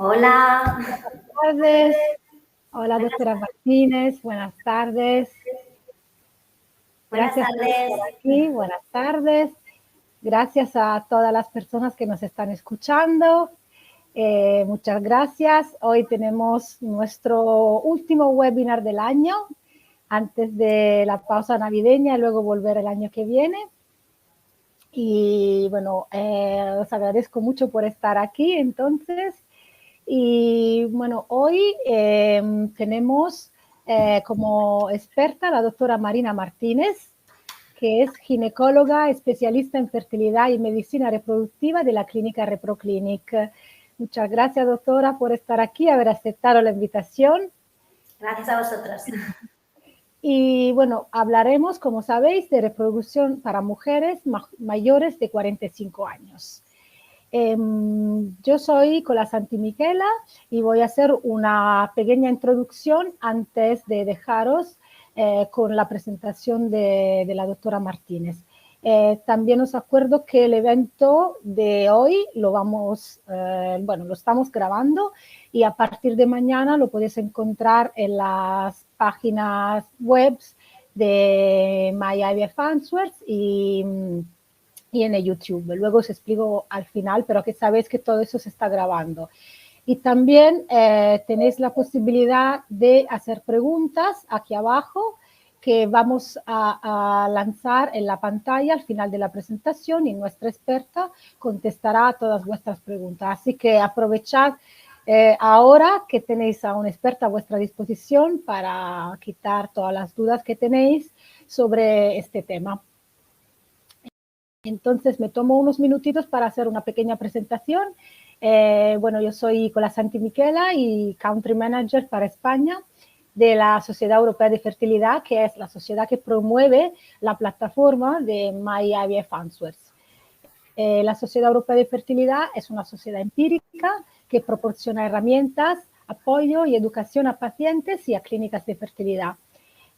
Hola. Buenas tardes. Hola, doctora Martínez. Buenas tardes. Buenas Gracias por estar tardes. aquí. Buenas tardes. Gracias a todas las personas que nos están escuchando. Muchas gracias. Hoy tenemos nuestro último webinar del año, antes de la pausa navideña y luego volver el año que viene. Y bueno, os agradezco mucho por estar aquí entonces. Y bueno, hoy tenemos como experta a la doctora Marina Martínez, que es ginecóloga, especialista en fertilidad y medicina reproductiva de la clínica ReproClinic. Muchas gracias, doctora, por estar aquí, haber aceptado la invitación. Gracias a vosotros. Y bueno, hablaremos, como sabéis, de reproducción para mujeres mayores de 45 años. Yo soy Cola Santi Michela y voy a hacer una pequeña introducción antes de dejaros con la presentación de la doctora Martínez. También os acuerdo que el evento de hoy lo estamos grabando y a partir de mañana lo podéis encontrar en las páginas web de My IVF Answers y en el YouTube. Luego os explico al final, pero que sabéis que todo eso se está grabando. Y también tenéis la posibilidad de hacer preguntas aquí abajo que vamos a lanzar en la pantalla al final de la presentación y nuestra experta contestará a todas vuestras preguntas. Así que aprovechad ahora que tenéis a una experta a vuestra disposición para quitar todas las dudas que tenéis sobre este tema. Entonces me tomo unos minutitos para hacer una pequeña presentación. Bueno, yo soy Cola Santi Michela y Country Manager para España de la Sociedad Europea de Fertilidad, que es la sociedad que promueve la plataforma de My IVF Answers. La Sociedad Europea de Fertilidad es una sociedad empírica que proporciona herramientas, apoyo y educación a pacientes y a clínicas de fertilidad.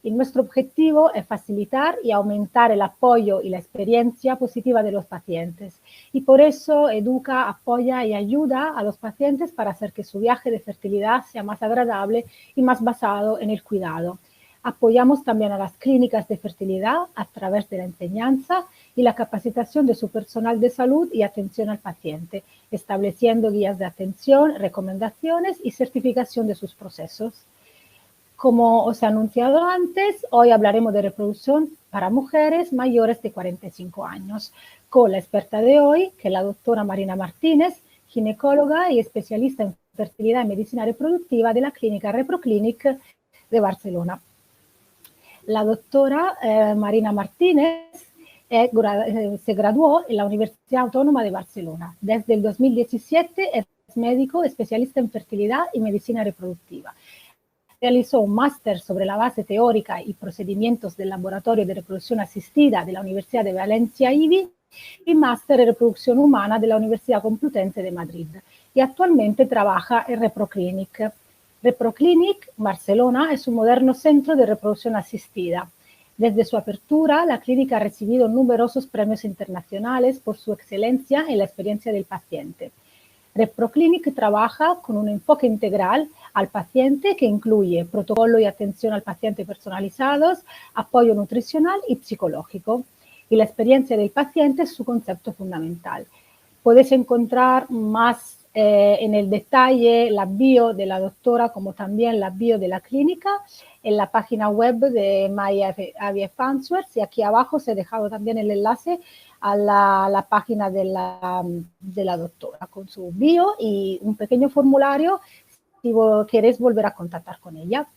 Y nuestro objetivo es facilitar y aumentar el apoyo y la experiencia positiva de los pacientes. Y por eso educa, apoya y ayuda a los pacientes para hacer que su viaje de fertilidad sea más agradable y más basado en el cuidado. Apoyamos también a las clínicas de fertilidad a través de la enseñanza y la capacitación de su personal de salud y atención al paciente, estableciendo guías de atención, recomendaciones y certificación de sus procesos. Como os he anunciado antes, hoy hablaremos de reproducción para mujeres mayores de 45 años, con la experta de hoy, que es la doctora Marina Martínez, ginecóloga y especialista en fertilidad y medicina reproductiva de la clínica ReproClinic de Barcelona. La doctora Marina Martínez se graduó en la Universidad Autónoma de Barcelona. Desde el 2017 es médico especialista en fertilidad y medicina reproductiva. Realizó un máster sobre la base teórica y procedimientos del Laboratorio de Reproducción Asistida de la Universidad de Valencia IVI y máster en reproducción humana de la Universidad Complutense de Madrid. Y actualmente trabaja en ReproClinic. ReproClinic Barcelona es un moderno centro de reproducción asistida. Desde su apertura, la clínica ha recibido numerosos premios internacionales por su excelencia en la experiencia del paciente. ReproClinic trabaja con un enfoque integral al paciente que incluye protocolo y atención al paciente personalizados, apoyo nutricional y psicológico. Y la experiencia del paciente es su concepto fundamental. Puedes encontrar más en el detalle la bio de la doctora como también la bio de la clínica en la página web de My IVF Answers, y aquí abajo os he dejado también el enlace a la página de la doctora con su bio y un pequeño formulario si queréis volver a contactar con ella.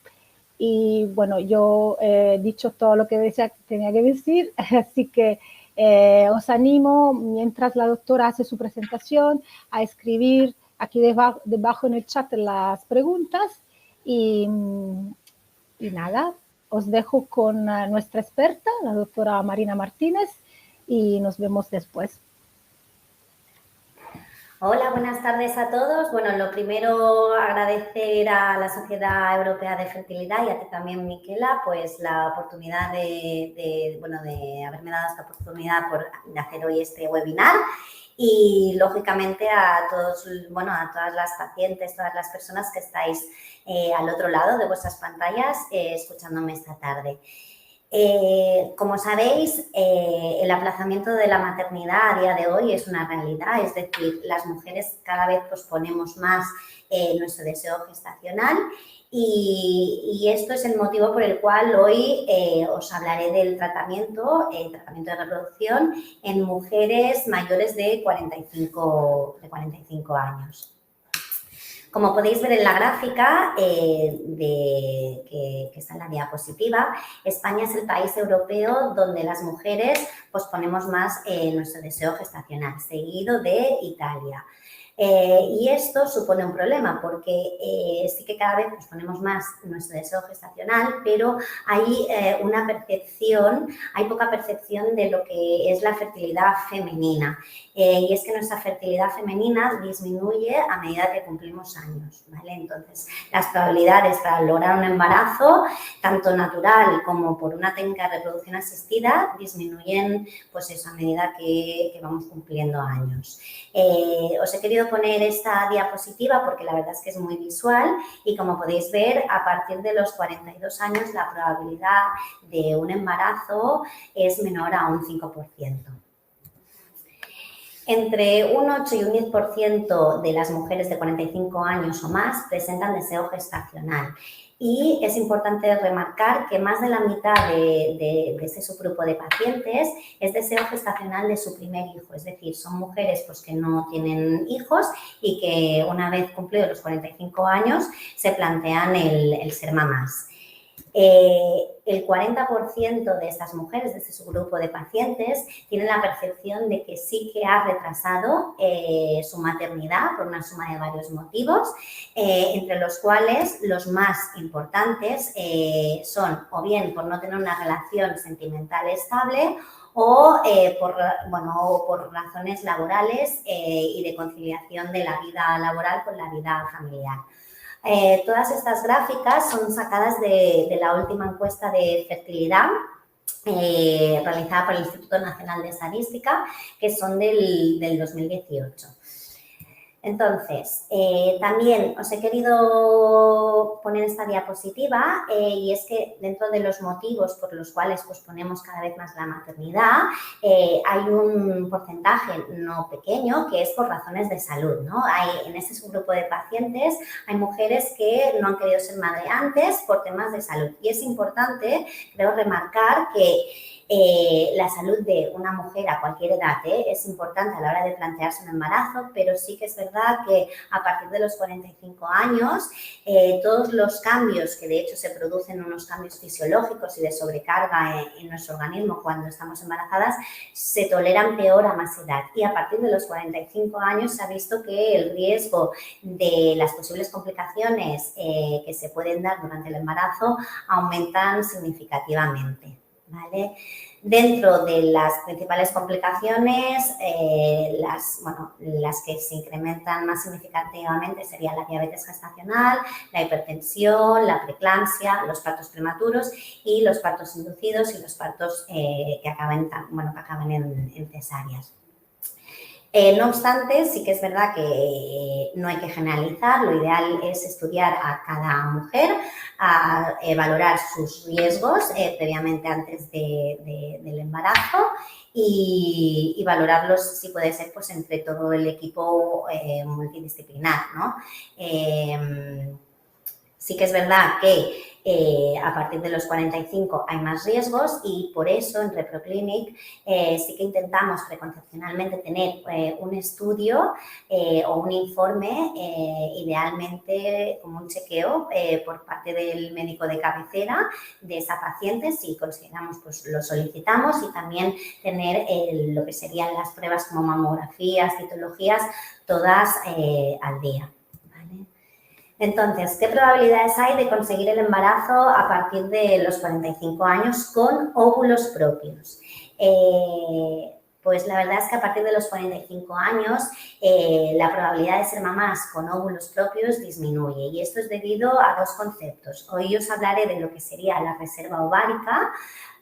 Y bueno, yo he dicho todo lo que tenía que decir, así que os animo, mientras la doctora hace su presentación, a escribir aquí debajo en el chat las preguntas y nada, os dejo con nuestra experta, la doctora Marina Martínez, y nos vemos después. Hola, buenas tardes a todos. Bueno, lo primero, agradecer a la Sociedad Europea de Fertilidad y a ti también, Miquela, pues la oportunidad de haberme dado esta oportunidad de hacer hoy este webinar. Y, lógicamente, a todos, a todas las pacientes, todas las personas que estáis al otro lado de vuestras pantallas escuchándome esta tarde. Como sabéis, el aplazamiento de la maternidad a día de hoy es una realidad, es decir, las mujeres cada vez posponemos más nuestro deseo gestacional y esto es el motivo por el cual hoy os hablaré del tratamiento de reproducción en mujeres mayores de 45 años. Como podéis ver en la gráfica que está en la diapositiva, España es el país europeo donde las mujeres posponemos más nuestro deseo gestacional, seguido de Italia. Y esto supone un problema porque sí que cada vez posponemos más nuestro deseo gestacional, pero hay hay poca percepción de lo que es la fertilidad femenina. Y es que nuestra fertilidad femenina disminuye a medida que cumplimos años, ¿vale? Entonces, las probabilidades para lograr un embarazo, tanto natural como por una técnica de reproducción asistida, disminuyen, pues eso, a medida que vamos cumpliendo años. Os he querido poner esta diapositiva porque la verdad es que es muy visual y, como podéis ver, a partir de los 42 años la probabilidad de un embarazo es menor a un 5%. Entre un 8 y un 10% de las mujeres de 45 años o más presentan deseo gestacional. Y es importante remarcar que más de la mitad de este subgrupo de pacientes es deseo gestacional de su primer hijo. Es decir, son mujeres pues, que no tienen hijos y que una vez cumplidos los 45 años se plantean el ser mamás. El 40% de estas mujeres, de este subgrupo de pacientes, tienen la percepción de que sí que ha retrasado su maternidad por una suma de varios motivos, entre los cuales los más importantes son o bien por no tener una relación sentimental estable o por razones laborales y de conciliación de la vida laboral con la vida familiar. Todas estas gráficas son sacadas de la última encuesta de fertilidad realizada por el Instituto Nacional de Estadística, que son del 2018. Entonces, también os he querido poner esta diapositiva y es que dentro de los motivos por los cuales posponemos cada vez más la maternidad hay un porcentaje no pequeño que es por razones de salud, ¿no? En este subgrupo de pacientes hay mujeres que no han querido ser madre antes por temas de salud y es importante, creo, remarcar que la salud de una mujer a cualquier edad es importante a la hora de plantearse un embarazo, pero sí que es verdad que a partir de los 45 años todos los cambios, que de hecho se producen unos cambios fisiológicos y de sobrecarga en nuestro organismo cuando estamos embarazadas, se toleran peor a más edad. Y a partir de los 45 años se ha visto que el riesgo de las posibles complicaciones que se pueden dar durante el embarazo aumentan significativamente. ¿Vale? Dentro de las principales complicaciones, las que se incrementan más significativamente serían la diabetes gestacional, la hipertensión, la preeclampsia, los partos prematuros y los partos inducidos y los partos que acaban en cesáreas. No obstante, sí que es verdad que no hay que generalizar, lo ideal es estudiar a cada mujer, valorar sus riesgos previamente antes del embarazo y valorarlos, si puede ser, pues entre todo el equipo multidisciplinar, ¿no? Sí que es verdad que a partir de los 45 hay más riesgos y por eso en ReproClinic sí que intentamos preconcepcionalmente tener un estudio o un informe, idealmente como un chequeo por parte del médico de cabecera de esa paciente, si consideramos, pues lo solicitamos, y también tener lo que serían las pruebas como mamografías, citologías, todas al día. Entonces, ¿qué probabilidades hay de conseguir el embarazo a partir de los 45 años con óvulos propios? Pues la verdad es que a partir de los 45 años la probabilidad de ser mamás con óvulos propios disminuye y esto es debido a dos conceptos. Hoy os hablaré de lo que sería la reserva ovárica,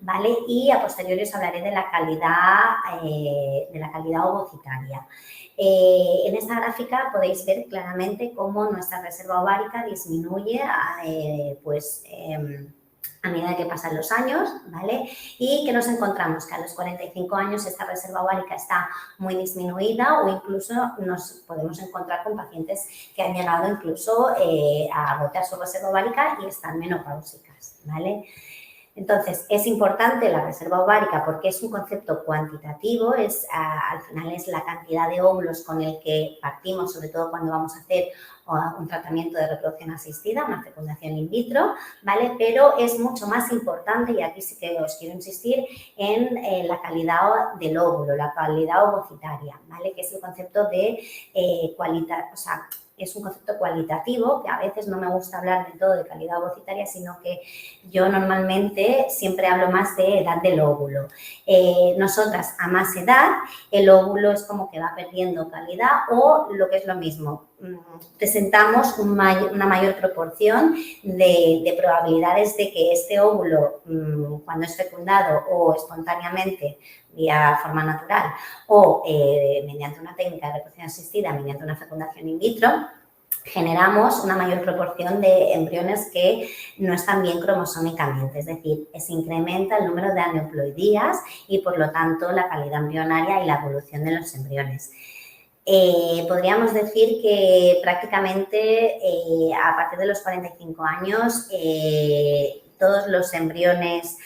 ¿vale? Y a posteriori os hablaré de la calidad ovocitaria. En esta gráfica podéis ver claramente cómo nuestra reserva ovárica disminuye a medida que pasan los años, ¿vale? Y que nos encontramos que a los 45 años esta reserva ovárica está muy disminuida o incluso nos podemos encontrar con pacientes que han llegado incluso a agotar su reserva ovárica y están menopáusicas, ¿vale? Entonces, es importante la reserva ovárica porque es un concepto cuantitativo, al final es la cantidad de óvulos con el que partimos, sobre todo cuando vamos a hacer un tratamiento de reproducción asistida, una fecundación in vitro, ¿vale? Pero es mucho más importante, y aquí sí que os quiero insistir, en la calidad del óvulo, la calidad ovocitaria, ¿vale? Que es el concepto de es un concepto cualitativo, que a veces no me gusta hablar del todo de calidad ovocitaria, sino que yo normalmente siempre hablo más de edad del óvulo. Nosotras, a más edad, el óvulo es como que va perdiendo calidad o, lo que es lo mismo, presentamos una mayor proporción de probabilidades de que este óvulo, cuando es fecundado o espontáneamente, vía forma natural o mediante una técnica de reproducción asistida, mediante una fecundación in vitro, generamos una mayor proporción de embriones que no están bien cromosómicamente, es decir, se incrementa el número de aneuploidías y, por lo tanto, la calidad embrionaria y la evolución de los embriones. Podríamos decir que prácticamente a partir de los 45 años todos los embriones,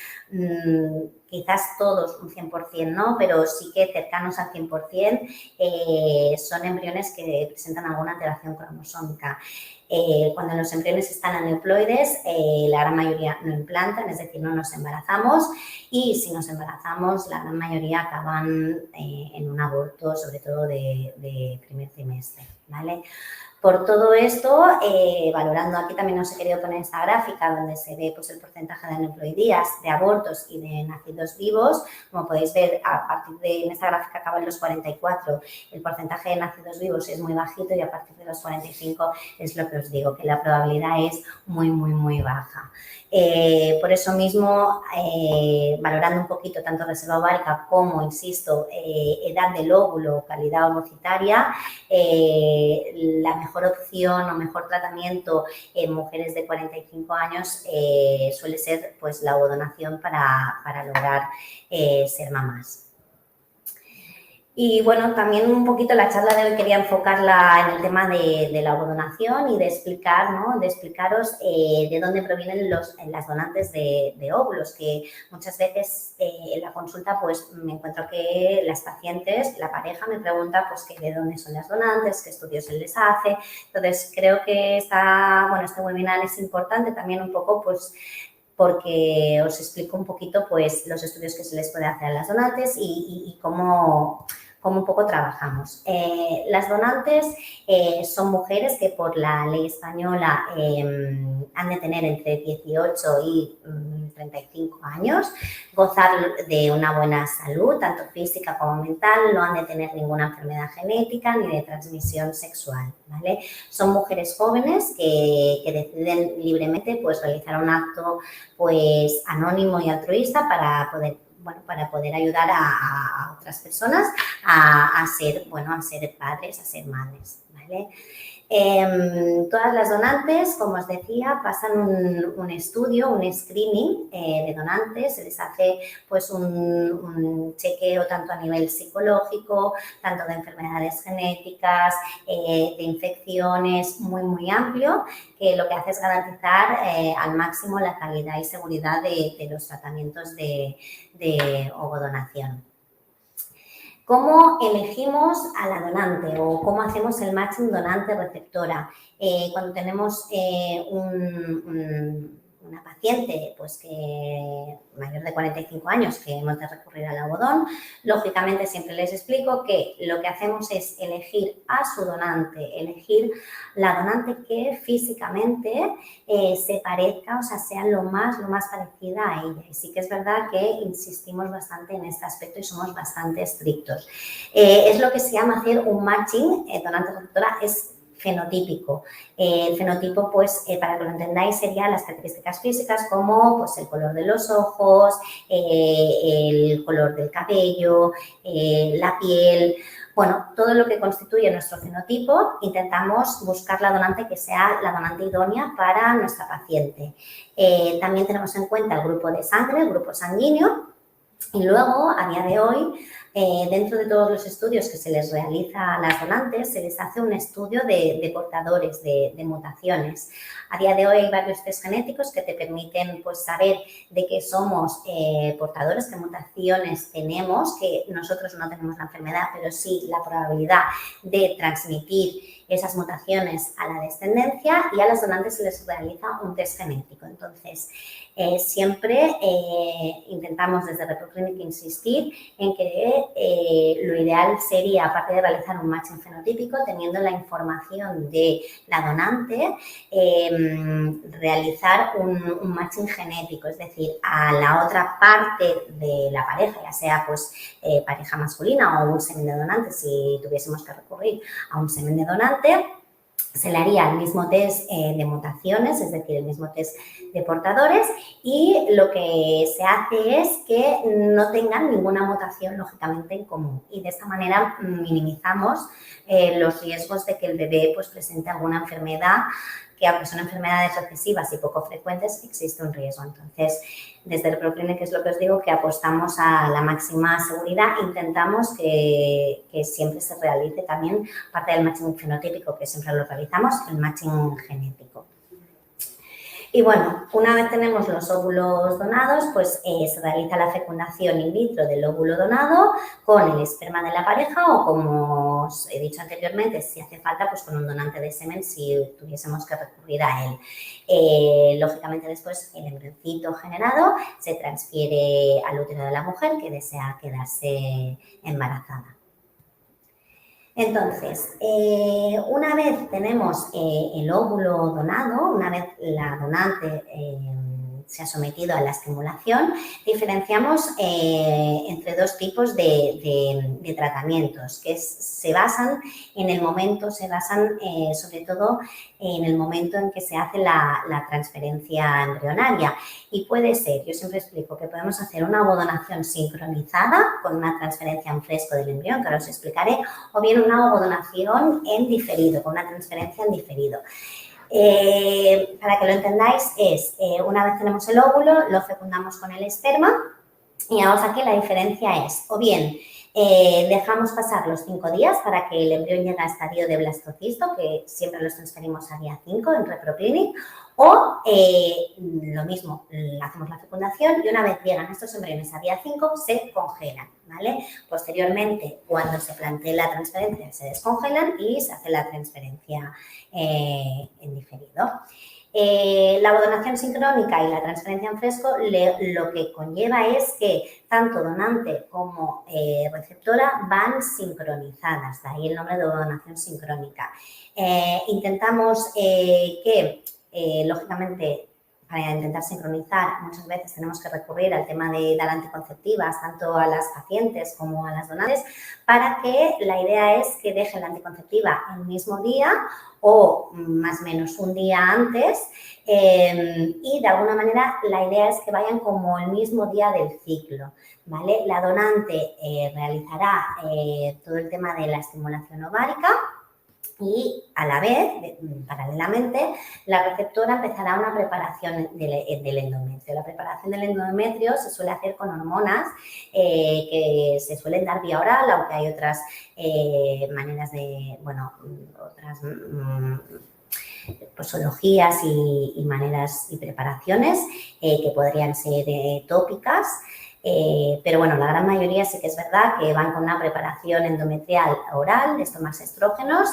quizás todos un 100% no, pero sí que cercanos al 100%, son embriones que presentan alguna alteración cromosómica. Cuando los embriones están aneuploides, la gran mayoría no implantan, es decir, no nos embarazamos, y si nos embarazamos, la gran mayoría acaban en un aborto, sobre todo de primer trimestre, ¿vale? Por todo esto, valorando, aquí también os he querido poner esta gráfica donde se ve pues, el porcentaje de aneuploidías, de abortos y de nacidos vivos. Como podéis ver, en esta gráfica acaba en los 44, el porcentaje de nacidos vivos es muy bajito y a partir de los 45 es lo que os digo, que la probabilidad es muy, muy, muy baja. Por eso mismo, valorando un poquito tanto reserva ovárica como, insisto, edad del óvulo, calidad ovocitaria, la mejor opción o mejor tratamiento en mujeres de 45 años suele ser pues, la ovodonación para lograr ser mamás. Y bueno, también un poquito la charla de hoy quería enfocarla en el tema de la ovodonación y de explicar, ¿no? De explicaros de dónde provienen las donantes de óvulos, que muchas veces en la consulta pues me encuentro que las pacientes, la pareja me pregunta pues que de dónde son las donantes, qué estudios se les hace. Entonces creo que este webinar es importante también un poco pues porque os explico un poquito pues los estudios que se les puede hacer a las donantes y cómo un poco trabajamos. Las donantes son mujeres que por la ley española han de tener entre 18 y 35 años, gozar de una buena salud, tanto física como mental, no han de tener ninguna enfermedad genética ni de transmisión sexual, ¿vale? Son mujeres jóvenes que deciden libremente pues, realizar un acto pues, anónimo y altruista para poder ayudar a otras personas a ser padres, a ser madres, ¿vale? Todas las donantes, como os decía, pasan un estudio, un screening de donantes, se les hace pues un chequeo tanto a nivel psicológico, tanto de enfermedades genéticas, de infecciones, muy, muy amplio, que lo que hace es garantizar al máximo la calidad y seguridad de los tratamientos de ovodonación. ¿Cómo elegimos a la donante o cómo hacemos el matching donante-receptora? Cuando tenemos una paciente pues que mayor de 45 años que hemos de recurrir al algodón, lógicamente siempre les explico que lo que hacemos es elegir a su donante, elegir la donante que físicamente se parezca, o sea, sea lo más parecida a ella. Y sí que es verdad que insistimos bastante en este aspecto y somos bastante estrictos. Es lo que se llama hacer un matching donante-receptora, es fenotípico. El fenotipo, pues, para que lo entendáis, serían las características físicas como pues, el color de los ojos, el color del cabello, la piel. Bueno, todo lo que constituye nuestro fenotipo, intentamos buscar la donante que sea la donante idónea para nuestra paciente. También tenemos en cuenta el grupo de sangre, el grupo sanguíneo, y luego, a día de hoy, dentro de todos los estudios que se les realiza a las donantes, se les hace un estudio de portadores, de mutaciones. A día de hoy hay varios test genéticos que te permiten pues, saber de qué somos portadores, qué mutaciones tenemos, que nosotros no tenemos la enfermedad, pero sí la probabilidad de transmitir esas mutaciones a la descendencia, y a las donantes se les realiza un test genético. Entonces, siempre intentamos desde ReproClinic insistir en que lo ideal sería, aparte de realizar un matching fenotípico, teniendo la información de la donante, realizar un matching genético, es decir, a la otra parte de la pareja, ya sea pues pareja masculina o un semen de donante, si tuviésemos que recurrir a un semen de donante, se le haría el mismo test de mutaciones, es decir, el mismo test de portadores, y lo que se hace es que no tengan ninguna mutación, lógicamente, en común. Y de esta manera minimizamos los riesgos de que el bebé pues, presente alguna enfermedad, que aunque son enfermedades recesivas y poco frecuentes, existe un riesgo. Entonces, desde el ReproClinic es lo que os digo, que apostamos a la máxima seguridad, intentamos que siempre se realice también, parte del matching fenotípico, que siempre lo realizamos, el matching genético. Y bueno, una vez tenemos los óvulos donados, pues se realiza la fecundación in vitro del óvulo donado con el esperma de la pareja o, como os he dicho anteriormente, si hace falta, pues con un donante de semen si tuviésemos que recurrir a él. Lógicamente después el embrioncito generado se transfiere al útero de la mujer que desea quedarse embarazada. Entonces, una vez tenemos el óvulo donado, una vez la donante se ha sometido a la estimulación, diferenciamos entre dos tipos de tratamientos que se basan en el momento, sobre todo en el momento en que se hace la transferencia embrionaria. Y puede ser, yo siempre explico que podemos hacer una ovodonación sincronizada con una transferencia en fresco del embrión, que ahora os explicaré, o bien una ovodonación en diferido, con una transferencia en diferido. Para que lo entendáis, una vez tenemos el óvulo, lo fecundamos con el esperma y ahora aquí la diferencia es, o bien dejamos pasar los 5 días para que el embrión llegue a estadio de blastocisto, que siempre los transferimos a día 5 en ReproClinic, o lo mismo, hacemos la fecundación y una vez llegan estos embriones a día 5 se congelan, ¿vale? Posteriormente, cuando se plantee la transferencia, se descongelan y se hace la transferencia en diferido. La ovodonación sincrónica y la transferencia en fresco lo que conlleva es que tanto donante como receptora van sincronizadas, de ahí el nombre de ovodonación sincrónica. Intentamos que, lógicamente, para intentar sincronizar, muchas veces tenemos que recurrir al tema de dar anticonceptivas, tanto a las pacientes como a las donantes, para que la idea es que dejen la anticonceptiva el mismo día o más o menos un día antes, y de alguna manera la idea es que vayan como el mismo día del ciclo, ¿vale? La donante realizará todo el tema de la estimulación ovárica y a la vez, paralelamente, la receptora empezará una preparación del endometrio. La preparación del endometrio se suele hacer con hormonas que se suelen dar vía oral, aunque hay otras maneras de, bueno, otras posologías y maneras y preparaciones que podrían ser tópicas. Pero bueno, la gran mayoría sí que es verdad que van con una preparación endometrial oral, es tomarse estrógenos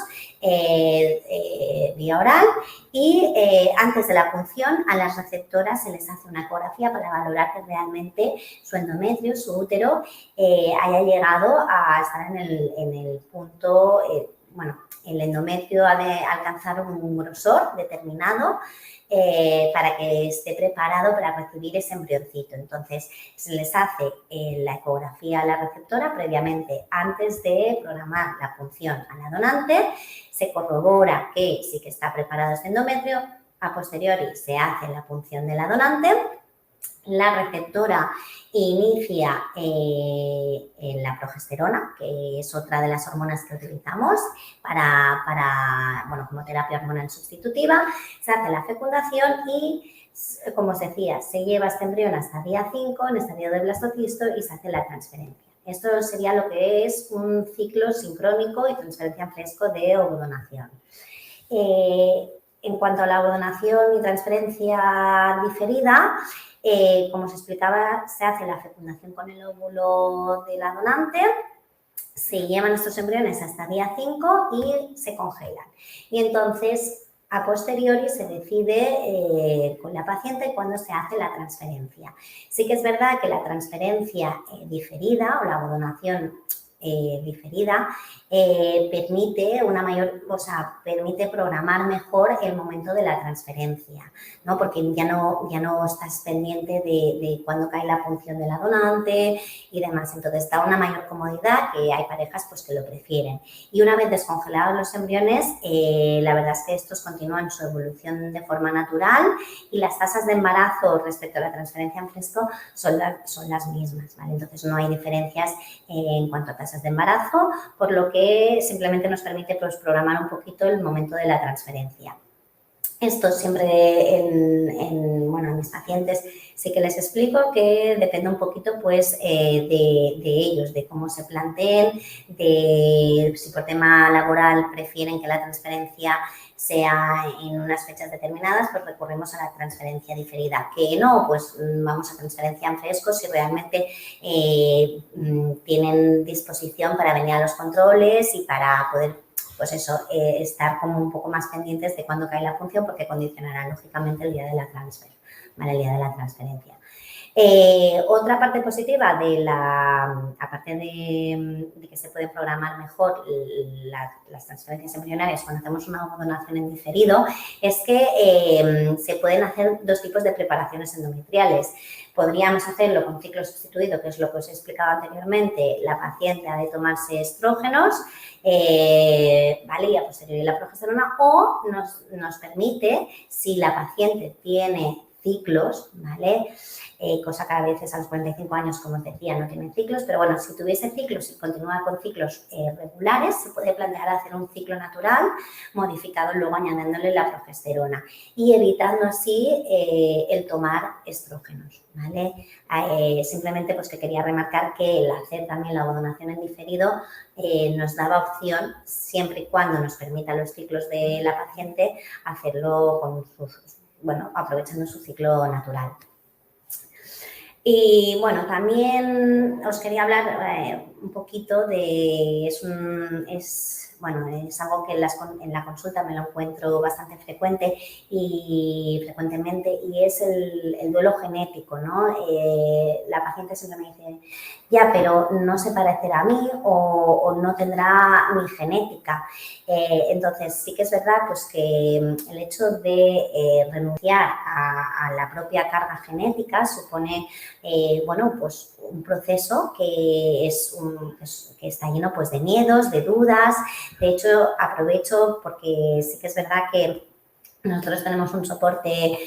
vía oral y antes de la punción a las receptoras se les hace una ecografía para valorar que realmente su endometrio, su útero, haya llegado a estar en el punto, bueno, el endometrio ha de alcanzar un grosor determinado para que esté preparado para recibir ese embrioncito. Entonces, se les hace la ecografía a la receptora previamente, antes de programar la punción a la donante, se corrobora que sí que está preparado este endometrio, a posteriori se hace la punción de la donante, la receptora inicia la progesterona, que es otra de las hormonas que utilizamos bueno, como terapia hormonal sustitutiva, se hace la fecundación y, como os decía, se lleva este embrión hasta día 5 en estadio de blastocisto y se hace la transferencia. Esto sería lo que es un ciclo sincrónico y transferencia en fresco de ovodonación. En cuanto a la ovodonación y transferencia diferida, como os explicaba, se hace la fecundación con el óvulo de la donante, se llevan estos embriones hasta día 5 y se congelan. Y entonces, a posteriori, se decide con la paciente cuándo se hace la transferencia. Sí que es verdad que la transferencia diferida o la ovodonación diferida permite una mayor, o sea, permite programar mejor el momento de la transferencia, ¿no? Porque ya no estás pendiente de cuándo cae la punción de la donante y demás. Entonces, da una mayor comodidad, que hay parejas pues que lo prefieren. Y una vez descongelados los embriones, la verdad es que estos continúan su evolución de forma natural y las tasas de embarazo respecto a la transferencia en fresco son las mismas, ¿vale? Entonces, no hay diferencias en cuanto a tasas de embarazo, por lo que simplemente nos permite pues, programar un poquito el momento de la transferencia. Esto siempre bueno, a mis pacientes sí que les explico que depende un poquito pues, de ellos, de cómo se planteen, de si por tema laboral prefieren que la transferencia sea en unas fechas determinadas, pues recurrimos a la transferencia diferida. Que no, pues vamos a transferencia en fresco si realmente tienen disposición para venir a los controles y para poder, pues eso, estar como un poco más pendientes de cuándo cae la punción, porque condicionará lógicamente el día de la transferencia, ¿vale? El día de la transferencia. Otra parte positiva aparte de que se pueden programar mejor las transferencias embrionarias cuando hacemos una donación en diferido, es que se pueden hacer dos tipos de preparaciones endometriales. Podríamos hacerlo con ciclo sustituido, que es lo que os he explicado anteriormente. La paciente ha de tomarse estrógenos, ¿vale? Y a posteriori la progesterona, o nos permite, si la paciente tiene ciclos, ¿vale? Cosa que a veces a los 45 años, como os decía, no tienen ciclos, pero bueno, si tuviese ciclos y continúa con ciclos regulares, se puede plantear hacer un ciclo natural modificado luego añadiéndole la progesterona y evitando así el tomar estrógenos, ¿vale? Simplemente pues que quería remarcar que el hacer también la ovodonación en diferido nos daba opción, siempre y cuando nos permita los ciclos de la paciente, hacerlo aprovechando su ciclo natural. Y bueno, también os quería hablar un poquito de, es algo que en la consulta me lo encuentro bastante frecuentemente y es el duelo genético, ¿no? La paciente siempre me dice, ya, pero no se parecerá a mí o no tendrá mi genética. Entonces, sí que es verdad pues, que el hecho de renunciar a la propia carga genética supone pues un proceso que está lleno pues, de miedos, de dudas. De hecho, aprovecho porque sí que es verdad que nosotros tenemos un soporte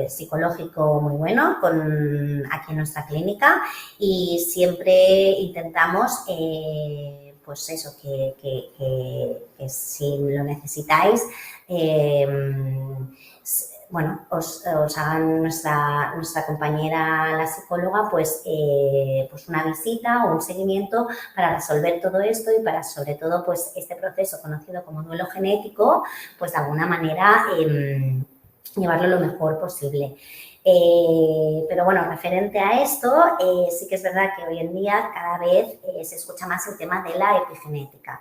psicológico muy bueno aquí en nuestra clínica y siempre intentamos pues eso, que si lo necesitáis, os hagan nuestra compañera, la psicóloga, pues una visita o un seguimiento para resolver todo esto y para, sobre todo, pues este proceso conocido como duelo genético, pues de alguna manera llevarlo lo mejor posible. Pero bueno, referente a esto, sí que es verdad que hoy en día cada vez se escucha más el tema de la epigenética.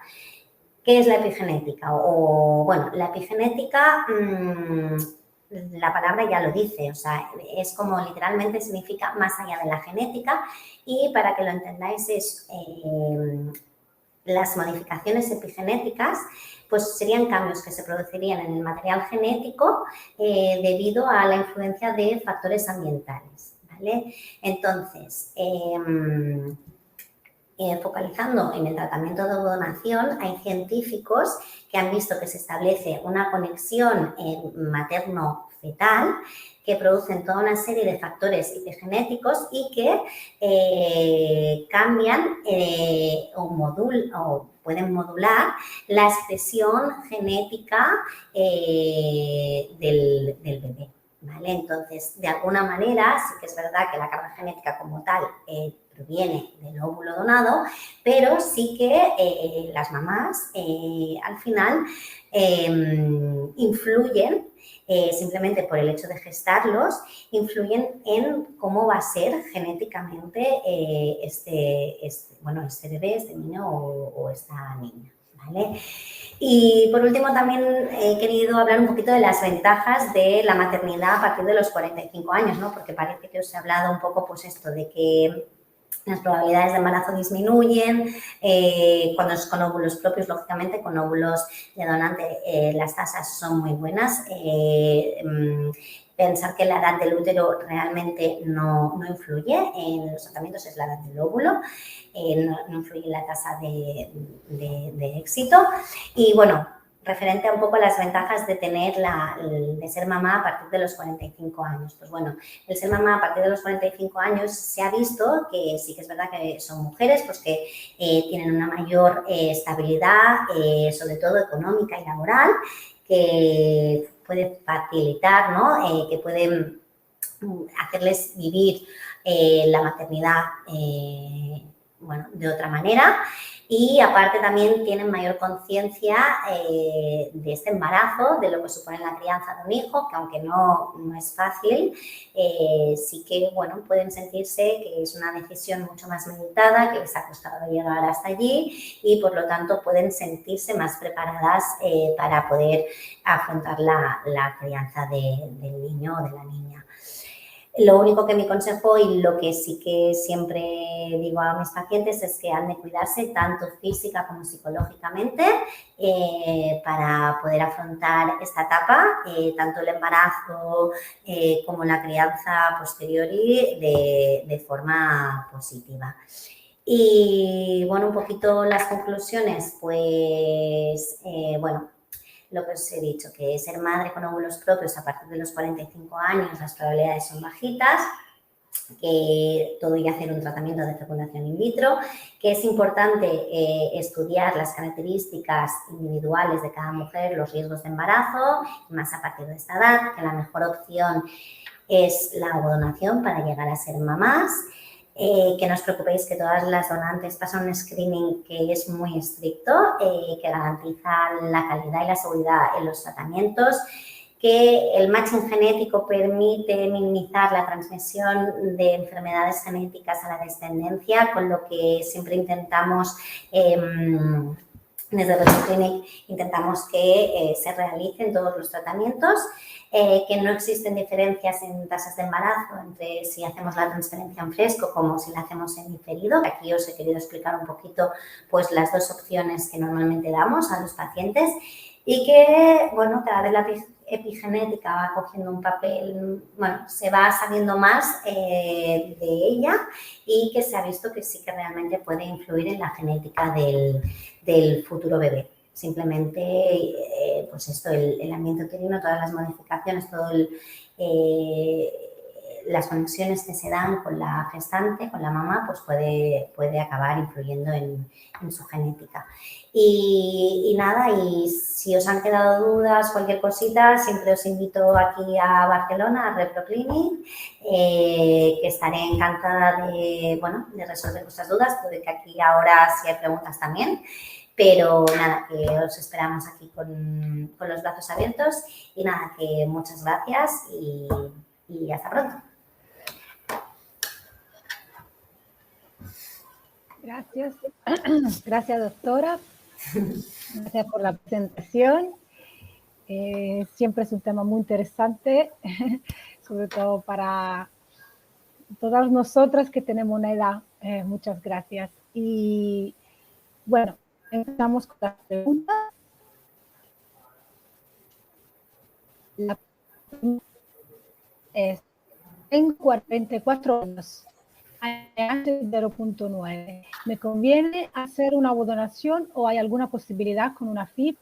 ¿Qué es la epigenética? Bueno, la epigenética, la palabra ya lo dice, o sea, es como literalmente significa más allá de la genética, y para que lo entendáis es las modificaciones epigenéticas, pues serían cambios que se producirían en el material genético debido a la influencia de factores ambientales, ¿vale? Entonces, focalizando en el tratamiento de donación, hay científicos que han visto que se establece una conexión materno-fetal que producen toda una serie de factores epigenéticos y que cambian o pueden modular la expresión genética del bebé. ¿Vale? Entonces, de alguna manera, sí que es verdad que la carga genética como tal proviene del óvulo donado, pero sí que las mamás al final influyen, simplemente por el hecho de gestarlos, influyen en cómo va a ser genéticamente este bebé, este niño o esta niña, ¿vale? Y por último también he querido hablar un poquito de las ventajas de la maternidad a partir de los 45 años, ¿no? Porque parece que os he hablado un poco pues esto de que las probabilidades de embarazo disminuyen, cuando es con óvulos propios, lógicamente, con óvulos de donante las tasas son muy buenas. Pensar que la edad del útero realmente no influye en los tratamientos, es la edad del óvulo, no influye en la tasa de éxito. Y bueno, referente a un poco las ventajas de de ser mamá a partir de los 45 años. Pues bueno, el ser mamá a partir de los 45 años se ha visto que sí que es verdad que son mujeres pues que tienen una mayor estabilidad, sobre todo económica y laboral, que puede facilitar, ¿no? Que pueden hacerles vivir la maternidad de otra manera. Y aparte también tienen mayor conciencia de este embarazo, de lo que supone la crianza de un hijo, que aunque no es fácil, sí que pueden sentirse que es una decisión mucho más meditada, que les ha costado llegar hasta allí y por lo tanto pueden sentirse más preparadas para poder afrontar la crianza del niño o de la niña. Lo único que mi consejo y lo que sí que siempre digo a mis pacientes es que han de cuidarse tanto física como psicológicamente para poder afrontar esta etapa, tanto el embarazo como la crianza posteriori de forma positiva. Y bueno, un poquito las conclusiones, pues lo que os he dicho, que ser madre con óvulos propios a partir de los 45 años las probabilidades son bajitas, que todo y hacer un tratamiento de fecundación in vitro, que es importante estudiar las características individuales de cada mujer, los riesgos de embarazo, más a partir de esta edad, que la mejor opción es la ovodonación para llegar a ser mamás. Que no os preocupéis que todas las donantes pasan un screening que es muy estricto, que garantiza la calidad y la seguridad en los tratamientos, que el matching genético permite minimizar la transmisión de enfermedades genéticas a la descendencia, con lo que siempre intentamos desde Red Clinic intentamos que se realicen todos los tratamientos, que no existen diferencias en tasas de embarazo entre si hacemos la transferencia en fresco como si la hacemos en diferido. Aquí os he querido explicar un poquito pues las dos opciones que normalmente damos a los pacientes y que, cada vez la epigenética va cogiendo un papel, se va sabiendo más de ella y que se ha visto que sí que realmente puede influir en la genética del futuro bebé. Simplemente, pues esto, el ambiente uterino, todas las modificaciones, las conexiones que se dan con la gestante, con la mamá, pues puede acabar influyendo en su genética. Y nada, y si os han quedado dudas, cualquier cosita, siempre os invito aquí a Barcelona, a Repro Clinic, que estaré encantada de resolver vuestras dudas. Puede que aquí ahora sí hay preguntas también. Pero nada, que os esperamos aquí con los brazos abiertos y nada, que muchas gracias y y hasta pronto. Gracias. Gracias, doctora. Gracias por la presentación. Siempre es un tema muy interesante, sobre todo para todas nosotras que tenemos una edad. Muchas gracias. Y bueno, empezamos con las preguntas. La primera es, tengo 44 años, antes 0.9. ¿Me conviene hacer una donación o hay alguna posibilidad con una FIP?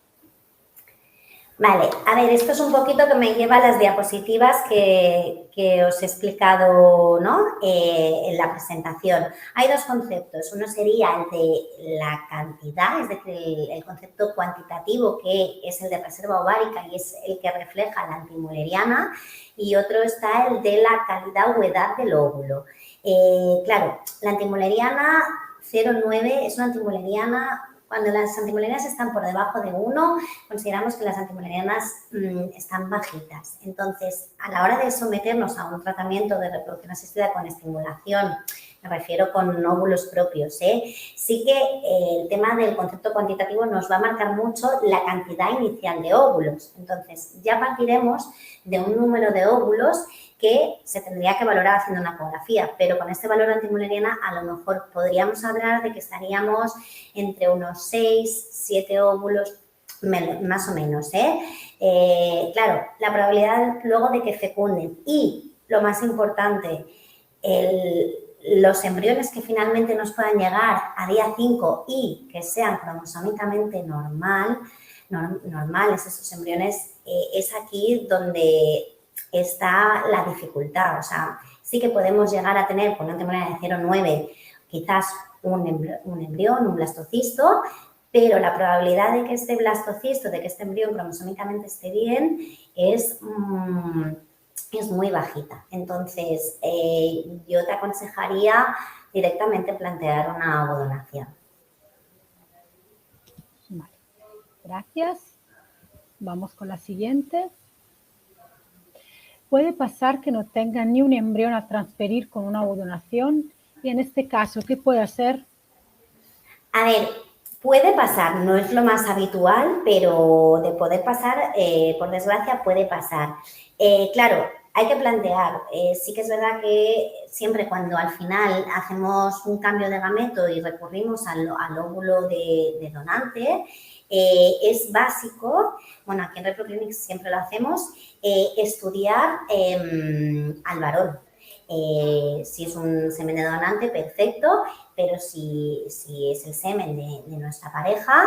Vale, a ver, esto es un poquito que me lleva a las diapositivas que os he explicado, ¿no? En la presentación. Hay dos conceptos. Uno sería el de la cantidad, es decir, el concepto cuantitativo, que es el de reserva ovárica y es el que refleja la antimuleriana, y otro está el de la calidad o edad del óvulo. Claro, la antimuleriana 0,9 es una antimuleriana. Cuando las antimulerianas están por debajo de 1, consideramos que las antimulerianas están bajitas. Entonces, a la hora de someternos a un tratamiento de reproducción asistida con estimulación, me refiero con óvulos propios, sí que el tema del concepto cuantitativo nos va a marcar mucho la cantidad inicial de óvulos. Entonces, ya partiremos de un número de óvulos que se tendría que valorar haciendo una ecografía, pero con este valor antimuleriana a lo mejor podríamos hablar de que estaríamos entre unos 6, 7 óvulos, más o menos, claro, la probabilidad luego de que fecunden y, lo más importante, los embriones que finalmente nos puedan llegar a día 5 y que sean cromosómicamente normales, esos embriones, es aquí donde está la dificultad. O sea, sí que podemos llegar a tener con una antimuleriana de 0,9 quizás un embrión, un blastocisto, pero la probabilidad de que este blastocisto, de que este embrión cromosómicamente esté bien, es muy bajita. Entonces, yo te aconsejaría directamente plantear una ovodonación. Vale. Gracias. Vamos con la siguiente. ¿Puede pasar que no tenga ni un embrión a transferir con una ovodonación? Y en este caso, ¿qué puede hacer? A ver, puede pasar, no es lo más habitual, pero de poder pasar, por desgracia, puede pasar. Claro, hay que plantear, sí que es verdad que siempre cuando al final hacemos un cambio de gameto y recurrimos al óvulo de donante, es básico, bueno, aquí en ReproClinics siempre lo hacemos, estudiar al varón. Si es un semen de donante, perfecto, pero si es el semen de nuestra pareja,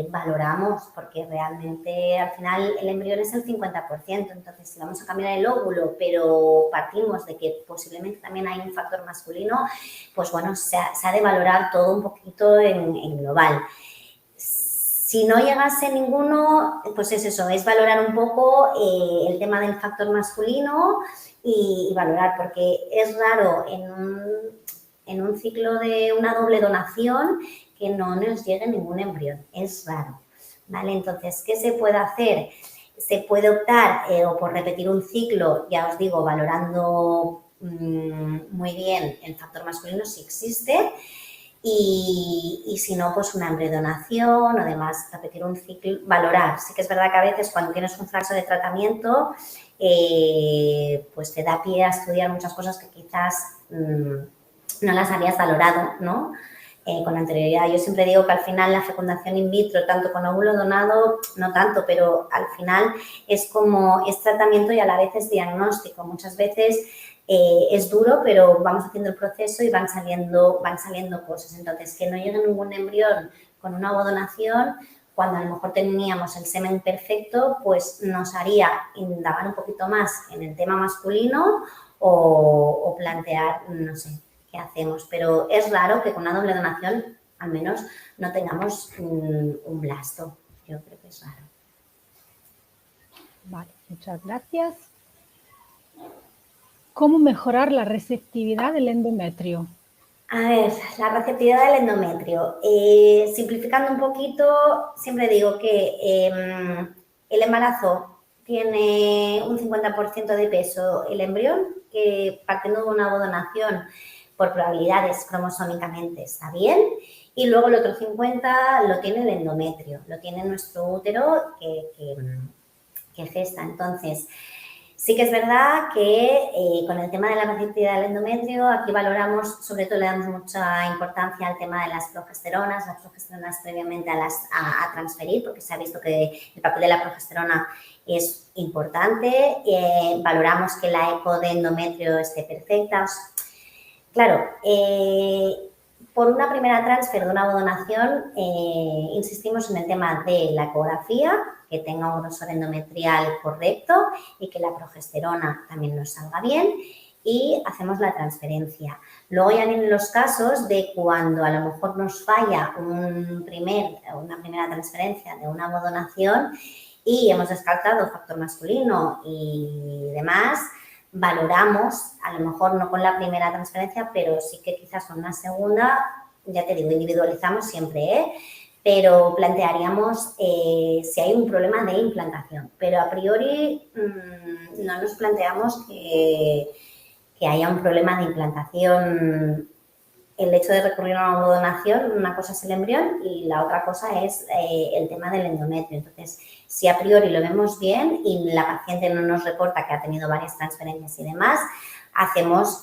valoramos, porque realmente al final el embrión es el 50%, entonces si vamos a cambiar el óvulo, pero partimos de que posiblemente también hay un factor masculino, pues bueno, se ha de valorar todo un poquito en global. Si no llegase ninguno, pues es eso, es valorar un poco el tema del factor masculino y valorar, porque es raro en un ciclo de una doble donación que no nos llegue ningún embrión, es raro, ¿vale? Entonces, ¿qué se puede hacer? Se puede optar o por repetir un ciclo, ya os digo, valorando muy bien el factor masculino si existe. Y si no, pues una embriodonación, además repetir un ciclo, valorar. Sí que es verdad que a veces cuando tienes un fracso de tratamiento, pues te da pie a estudiar muchas cosas que quizás no las habías valorado, ¿no? Con anterioridad. Yo siempre digo que al final la fecundación in vitro, tanto con óvulo donado, no tanto, pero al final es tratamiento y a la vez es diagnóstico. Muchas veces es duro, pero vamos haciendo el proceso y van saliendo cosas. Entonces, que no llegue ningún embrión con una ovodonación, cuando a lo mejor teníamos el semen perfecto, pues nos haría indagar un poquito más en el tema masculino o plantear, no sé, qué hacemos. Pero es raro que con una doble donación, al menos, no tengamos un blasto. Yo creo que es raro. Vale, muchas gracias. ¿Cómo mejorar la receptividad del endometrio? A ver, la receptividad del endometrio. Simplificando un poquito, siempre digo que el embarazo tiene un 50% de peso el embrión, que partiendo de una ovodonación por probabilidades cromosómicamente está bien, y luego el otro 50 lo tiene el endometrio, lo tiene nuestro útero que gesta. Entonces, sí que es verdad que con el tema de la fertilidad del endometrio, aquí valoramos, sobre todo le damos mucha importancia al tema de las progesteronas previamente a transferir, porque se ha visto que el papel de la progesterona es importante. Valoramos que la eco de endometrio esté perfecta. Claro, por una primera transfer de una ovodonación, insistimos en el tema de la ecografía, que tenga un grosor endometrial correcto y que la progesterona también nos salga bien, y hacemos la transferencia. Luego ya vienen los casos de cuando a lo mejor nos falla una primera transferencia de una ovodonación y hemos descartado factor masculino y demás. Valoramos, a lo mejor no con la primera transferencia, pero sí que quizás con una segunda, ya te digo, individualizamos siempre, pero plantearíamos si hay un problema de implantación. Pero a priori no nos planteamos que haya un problema de implantación. El hecho de recurrir a una donación, una cosa es el embrión y la otra cosa es el tema del endometrio. Entonces, si a priori lo vemos bien y la paciente no nos reporta que ha tenido varias transferencias y demás, hacemos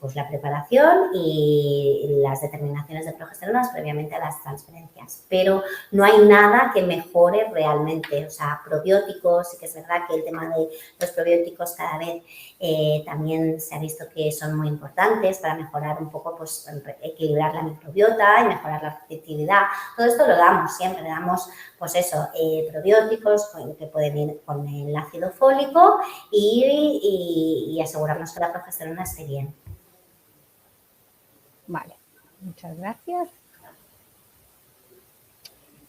pues la preparación y las determinaciones de progesteronas previamente a las transferencias. Pero no hay nada que mejore realmente. O sea, probióticos, sí que es verdad que el tema de los probióticos cada vez también se ha visto que son muy importantes para mejorar un poco, pues equilibrar la microbiota y mejorar la fertilidad. Todo esto lo damos siempre, le damos pues eso, probióticos que pueden ir con el ácido fólico y asegurarnos que la progesterona esté bien. Vale, muchas gracias.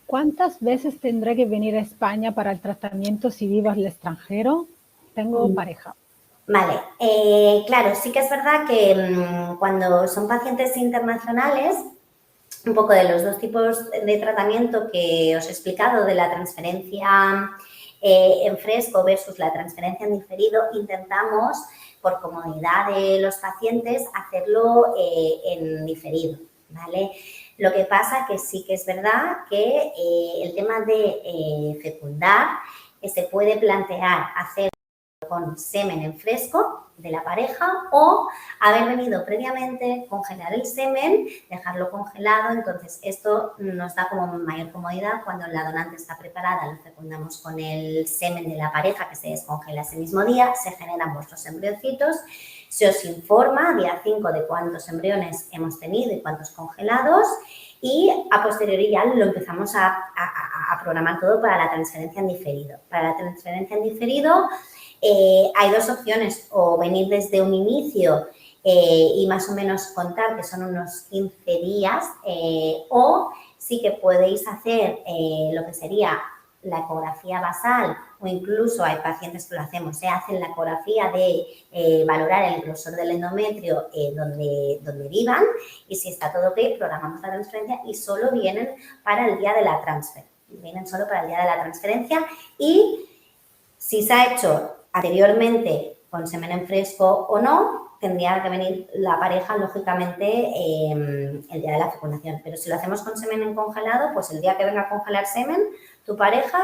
¿Cuántas veces tendré que venir a España para el tratamiento si vivo al extranjero? Tengo pareja. Vale, claro, sí que es verdad que cuando son pacientes internacionales, un poco de los dos tipos de tratamiento que os he explicado, de la transferencia en fresco versus la transferencia en diferido, intentamos, por comodidad de los pacientes, hacerlo en diferido, ¿vale? Lo que pasa que sí que es verdad que el tema de fecundar se puede plantear hacer con semen en fresco de la pareja o haber venido previamente, congelar el semen, dejarlo congelado. Entonces, esto nos da como mayor comodidad cuando la donante está preparada, lo fecundamos con el semen de la pareja que se descongela ese mismo día, se generan vuestros embriocitos, se os informa día 5 de cuántos embriones hemos tenido y cuántos congelados y a posteriori ya lo empezamos a programar todo para la transferencia en diferido. Para la transferencia en diferido hay dos opciones, o venir desde un inicio y más o menos contar que son unos 15 días o sí que podéis hacer lo que sería la ecografía basal o incluso hay pacientes que lo hacemos, se hacen la ecografía de valorar el grosor del endometrio donde vivan y si está todo ok, programamos la transferencia y solo vienen para el día de la transfer. Vienen solo para el día de la transferencia y si se ha hecho anteriormente con semen en fresco o no, tendría que venir la pareja, lógicamente, el día de la fecundación. Pero si lo hacemos con semen en congelado, pues el día que venga a congelar semen, tu pareja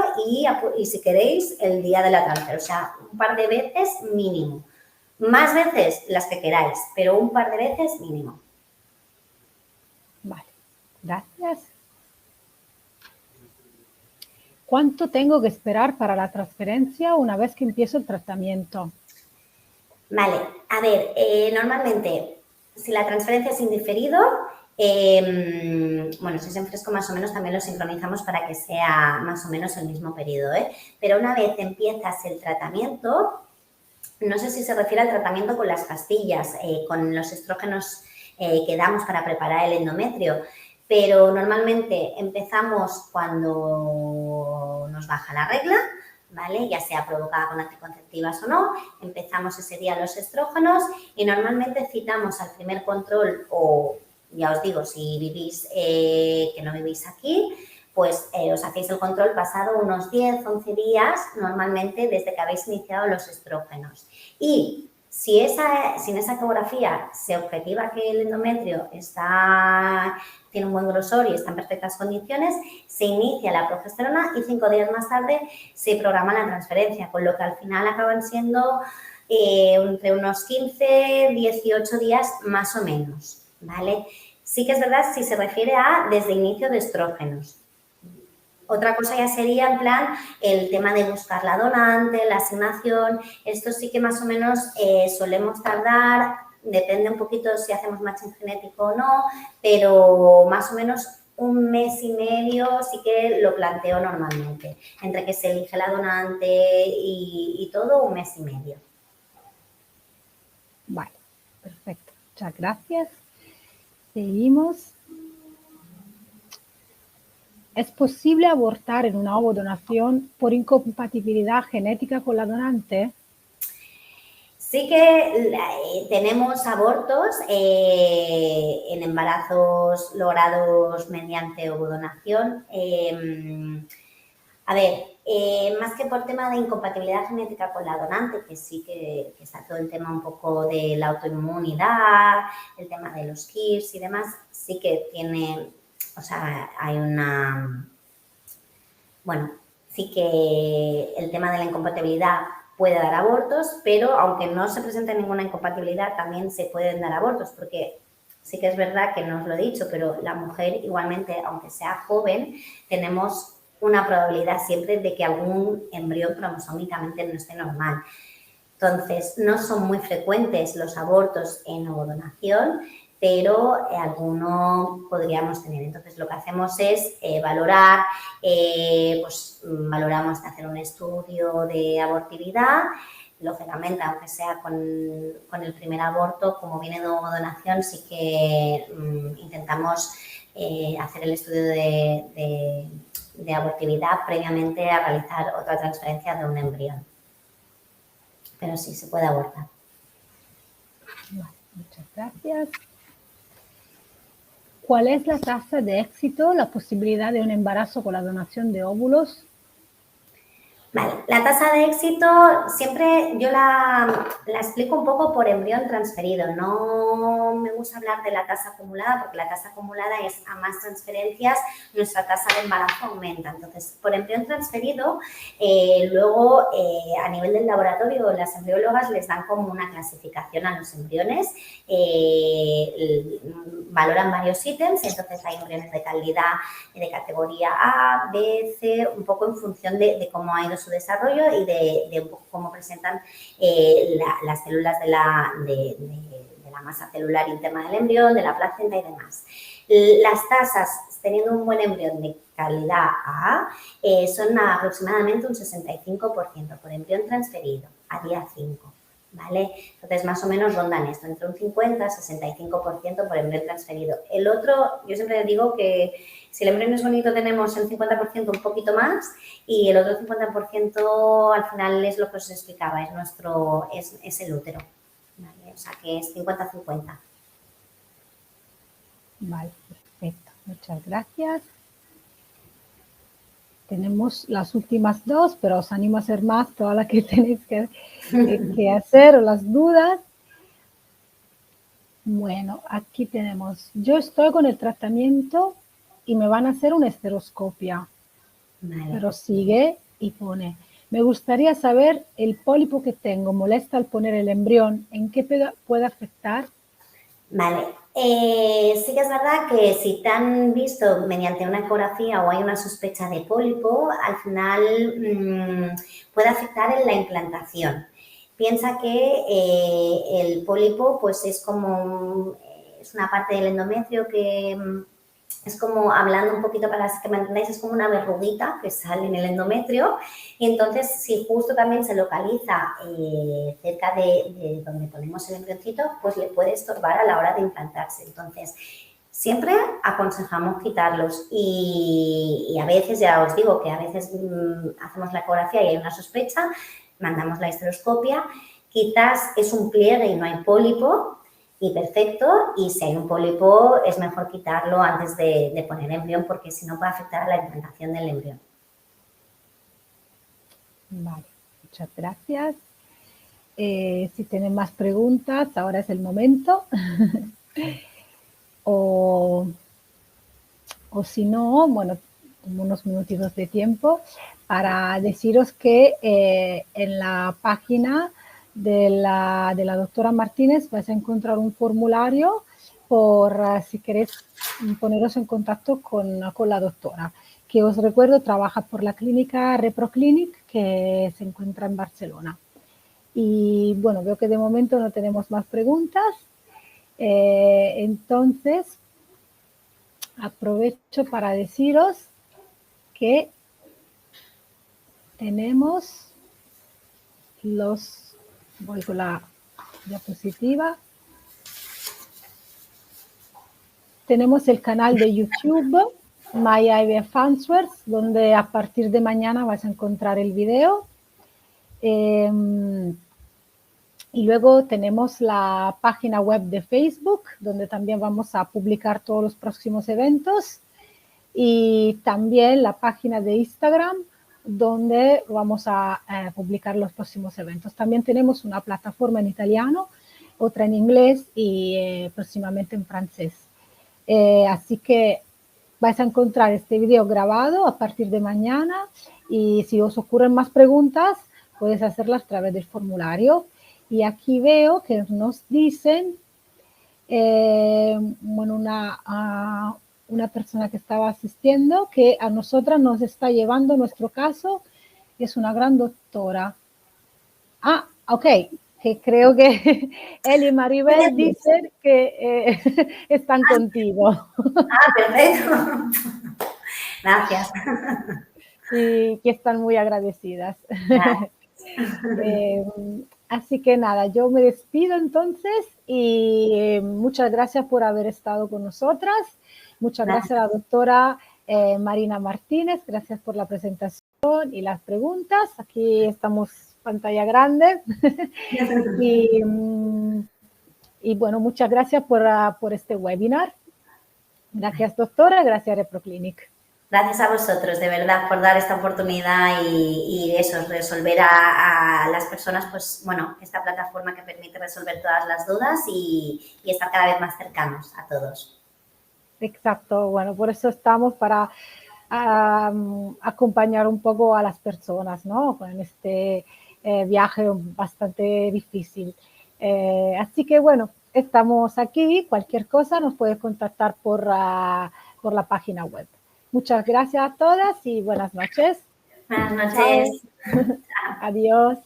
y si queréis, el día de la transfer. O sea, un par de veces mínimo. Más veces las que queráis, pero un par de veces mínimo. Vale, gracias. ¿Cuánto tengo que esperar para la transferencia una vez que empiezo el tratamiento? Vale, a ver, normalmente, si la transferencia es indiferido, bueno, si es en fresco más o menos también lo sincronizamos para que sea más o menos el mismo periodo, pero una vez empiezas el tratamiento, no sé si se refiere al tratamiento con las pastillas, con los estrógenos que damos para preparar el endometrio, pero normalmente empezamos cuando nos baja la regla, ¿vale? Ya sea provocada con anticonceptivas o no, empezamos ese día los estrógenos y normalmente citamos al primer control o, ya os digo, si vivís, que no vivís aquí, pues os hacéis el control pasado unos 10, 11 días normalmente desde que habéis iniciado los estrógenos. Y si en esa ecografía se objetiva que el endometrio tiene un buen grosor y está en perfectas condiciones, se inicia la progesterona y 5 días más tarde se programa la transferencia, con lo que al final acaban siendo entre unos 15, 18 días más o menos, ¿vale? Sí que es verdad si se refiere a desde inicio de estrógenos. Otra cosa ya sería, en plan, el tema de buscar la donante, la asignación. Esto sí que más o menos solemos tardar, depende un poquito si hacemos matching genético o no, pero más o menos un mes y medio sí que lo planteo normalmente. Entre que se elige la donante y todo, un mes y medio. Vale, perfecto. Muchas gracias. Seguimos. ¿Es posible abortar en una ovodonación por incompatibilidad genética con la donante? Sí que tenemos abortos en embarazos logrados mediante ovodonación. A ver, más que por tema de incompatibilidad genética con la donante, que sí que está todo el tema un poco de la autoinmunidad, el tema de los KIRS y demás, sí que tiene, o sea, hay una, bueno, sí que el tema de la incompatibilidad puede dar abortos, pero aunque no se presente ninguna incompatibilidad, también se pueden dar abortos, porque sí que es verdad que no os lo he dicho, pero la mujer igualmente, aunque sea joven, tenemos una probabilidad siempre de que algún embrión cromosómicamente no esté normal. Entonces, no son muy frecuentes los abortos en ovodonación, pero alguno podríamos tener. Entonces, lo que hacemos es valorar, pues valoramos hacer un estudio de abortividad. Lógicamente, aunque sea con el primer aborto, como viene de ovodonación, sí que intentamos hacer el estudio de abortividad previamente a realizar otra transferencia de un embrión. Pero sí, se puede abortar. Vale, muchas gracias. ¿Cuál es la tasa de éxito, la posibilidad de un embarazo con la donación de óvulos? Vale, la tasa de éxito siempre yo la explico un poco por embrión transferido. No me gusta hablar de la tasa acumulada porque la tasa acumulada es a más transferencias, nuestra tasa de embarazo aumenta. Entonces, por embrión transferido, luego a nivel del laboratorio las embriólogas les dan como una clasificación a los embriones, valoran varios ítems, entonces hay embriones de calidad de categoría A, B, C, un poco en función de cómo ha ido su desarrollo y de un poco cómo presentan las células de la masa celular interna del embrión, de la placenta y demás. Las tasas, teniendo un buen embrión de calidad A, son aproximadamente un 65% por embrión transferido a día 5. ¿Vale? Entonces, más o menos rondan esto, entre un 50 y 65% por embrión transferido. El otro, yo siempre digo que si el embrión es bonito tenemos el 50% un poquito más y el otro 50% al final es lo que os explicaba, es el útero. ¿Vale? O sea, que es 50-50. Vale, perfecto. Muchas gracias. Tenemos las últimas dos, pero os animo a hacer más, todas las que tenéis que hacer o las dudas. Bueno, aquí tenemos, yo estoy con el tratamiento y me van a hacer una esteroscopia. Vale. Pero sigue y pone, me gustaría saber el pólipo que tengo, molesta al poner el embrión, ¿en qué puede afectar? Vale, sí que es verdad que si te han visto mediante una ecografía o hay una sospecha de pólipo, al final puede afectar en la implantación. Piensa que el pólipo pues es una parte del endometrio que es como, hablando un poquito para que me entendáis, es como una verruguita que sale en el endometrio y entonces si justo también se localiza cerca de donde ponemos el embrioncito, pues le puede estorbar a la hora de implantarse. Entonces, siempre aconsejamos quitarlos y a veces, ya os digo que a veces hacemos la ecografía y hay una sospecha, mandamos la histeroscopia, quizás es un pliegue y no hay pólipo, y perfecto, y si hay un pólipo es mejor quitarlo antes de poner embrión porque si no puede afectar a la implantación del embrión. Vale, muchas gracias. Si tienen más preguntas, ahora es el momento. o si no, bueno, unos minutitos de tiempo para deciros que en la página de la doctora Martínez vais a encontrar un formulario por si queréis poneros en contacto con la doctora, que os recuerdo trabaja por la clínica ReproClinic que se encuentra en Barcelona. Y bueno, veo que de momento no tenemos más preguntas. Entonces, aprovecho para deciros que tenemos voy con la diapositiva. Tenemos el canal de YouTube, My IVF Answers, donde a partir de mañana vas a encontrar el video. Y luego tenemos la página web de Facebook, donde también vamos a publicar todos los próximos eventos. Y también la página de Instagram, donde vamos a publicar los próximos eventos. También tenemos una plataforma en italiano, otra en inglés y próximamente en francés. Así que vais a encontrar este video grabado a partir de mañana y si os ocurren más preguntas, podéis hacerlas a través del formulario. Y aquí veo que nos dicen, bueno, una persona que estaba asistiendo, que a nosotras nos está llevando nuestro caso, es una gran doctora. Ah, ok, que creo que él y Maribel dicen que están contigo. Ah, perfecto. Gracias. Y que están muy agradecidas. Así que nada, yo me despido entonces y muchas gracias por haber estado con nosotras. Muchas gracias a la doctora Marina Martínez, gracias por la presentación y las preguntas. Aquí estamos pantalla grande. y bueno, muchas gracias por este webinar. Gracias doctora, gracias ReproClinic. Gracias a vosotros, de verdad, por dar esta oportunidad y eso, resolver a las personas, pues, bueno, esta plataforma que permite resolver todas las dudas y estar cada vez más cercanos a todos. Exacto, bueno, por eso estamos para acompañar un poco a las personas, ¿no? Con este viaje bastante difícil. Así que, bueno, estamos aquí. Cualquier cosa nos puede contactar por la página web. Muchas gracias a todas y buenas noches. Buenas noches. Adiós.